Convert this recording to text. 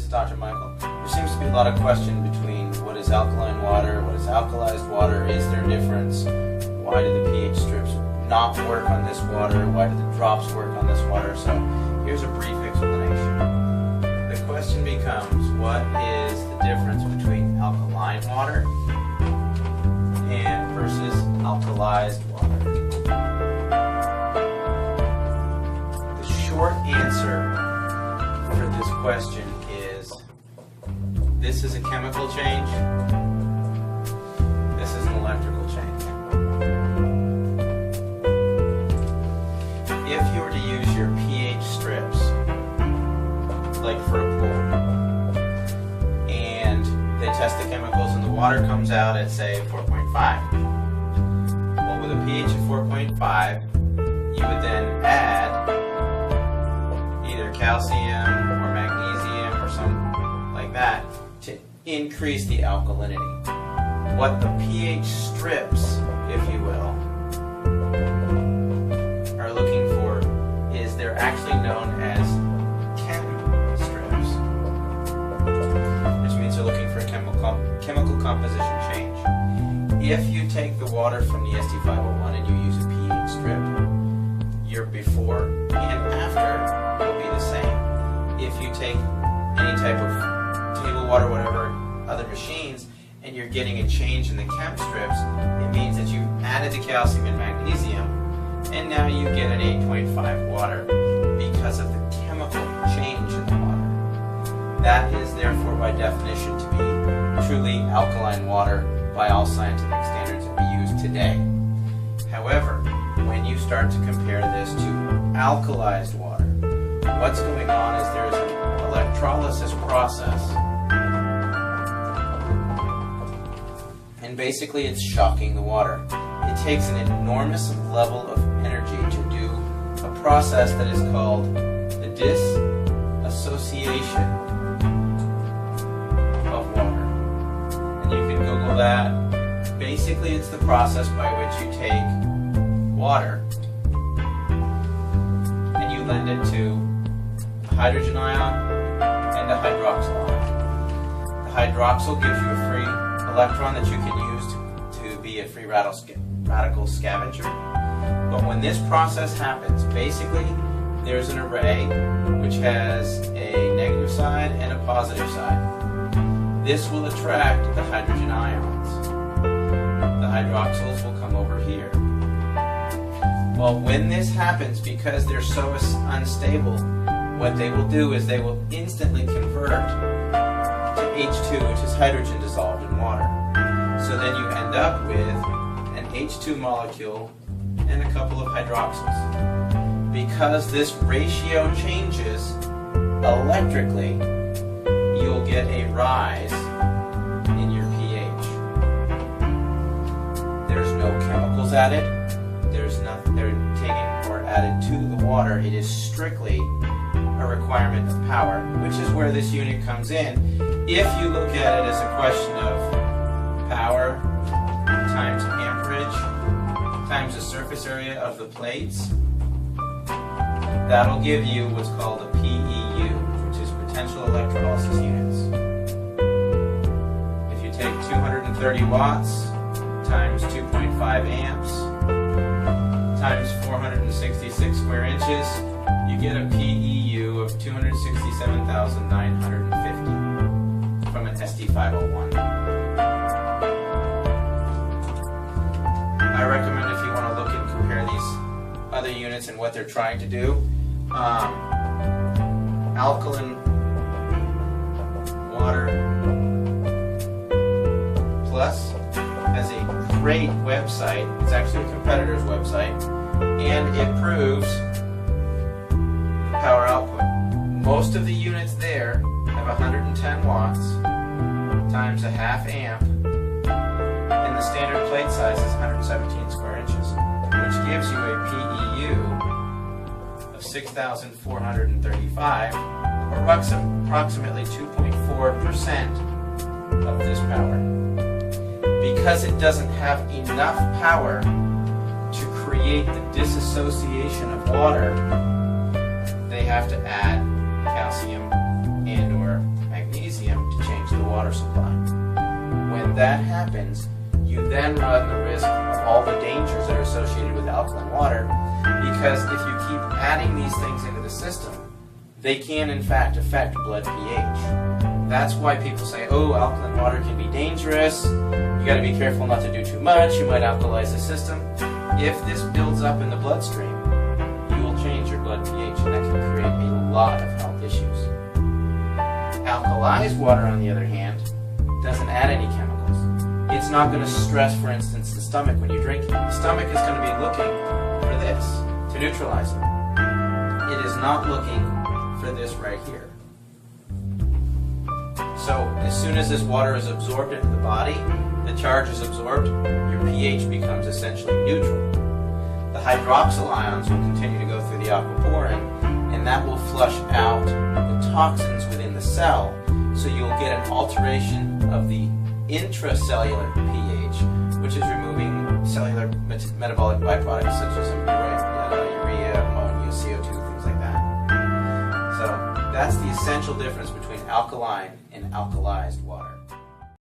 Dr. Michael. There seems to be a lot of question between what is alkaline water, what is alkalized water, is there a difference, why do the pH strips not work on this water, why do the drops work on this water? So here's a brief explanation. The question becomes, what is the difference between alkaline water and versus alkalized water? The short answer for this question is this is a chemical change, this is an electrical change. If you were to use your pH strips, like for a pool, and they test the chemicals and the water comes out at, say, 4.5. Well, with a pH of 4.5, you would then add either calcium or magnesium or something like that to increase the alkalinity. What the pH strips, if you will, are looking for is they're actually known as chem strips, which means they're looking for a chemical composition change. If you take the water from the SD501 and you use a pH strip, your before and after will be the same. If you take any type of table water, whatever other machines, and you're getting a change in the chem strips, it means that you've added the calcium and magnesium, and now you get an 8.5 water because of the chemical change in the water. That is therefore by definition to be truly alkaline water by all scientific standards that we use today. However, when you start to compare this to alkalized water, what's going on is there's an electrolysis process, and basically it's shocking the water. It takes an enormous level of energy to do a process that is called the dissociation of water. And you can Google that. Basically, it's the process by which you take water and you lend it to a hydrogen ion and a hydroxyl ion. The hydroxyl gives you a free electron that you can use to be a free radical scavenger. But when this process happens, basically there's an array which has a negative side and a positive side. This will attract the hydrogen ions. The hydroxyls will come over here. Well, when this happens, because they're so unstable, what they will do is they will instantly convert to H2, which is hydrogen dissolved in water. So then you end up with an H2 molecule and a couple of hydroxyls. Because this ratio changes electrically, you'll get a rise in your pH. There's no chemicals added. There's nothing they're taken or added to the water. It is strictly a requirement of power, which is where this unit comes in. If you look at it as a question of power times amperage times the surface area of the plates, that'll give you what's called a PEU, which is potential electrolysis units. If you take 230 watts times 2.5 amps times 466 square inches, you get a PEU of 267,950 from an SD501. I recommend, if you want to look and compare these other units and what they're trying to do, Alkaline Water Plus has a great website. It's actually a competitor's website, and it proves the power output. Most of the units there have 110 watts times a half amp, and the standard plate size is 117 square inches, which gives you a PEU of 6,435, or approximately 2.4% of this power. Because it doesn't have enough power to create the dissociation of water, they have to add calcium and or magnesium. that happens, you then run the risk of all the dangers that are associated with alkaline water, because if you keep adding these things into the system, they can in fact affect blood pH. That's why people say, oh, alkaline water can be dangerous, you got to be careful not to do too much, you might alkalize the system. If this builds up in the bloodstream, you will change your blood pH, and that can create a lot of health issues. Alkalized water, on the other hand, doesn't add any chemicals. It's not going to stress, for instance, the stomach when you drink it. The stomach is going to be looking for this to neutralize it. It is not looking for this right here. So as soon as this water is absorbed into the body, the charge is absorbed, your pH becomes essentially neutral. The hydroxyl ions will continue to go through the aquaporin, and that will flush out the toxins within the cell, so you'll get an alteration of the intracellular pH, which is removing cellular metabolic byproducts such as urea, ammonia, CO2, things like that. So that's the essential difference between alkaline and alkalized water.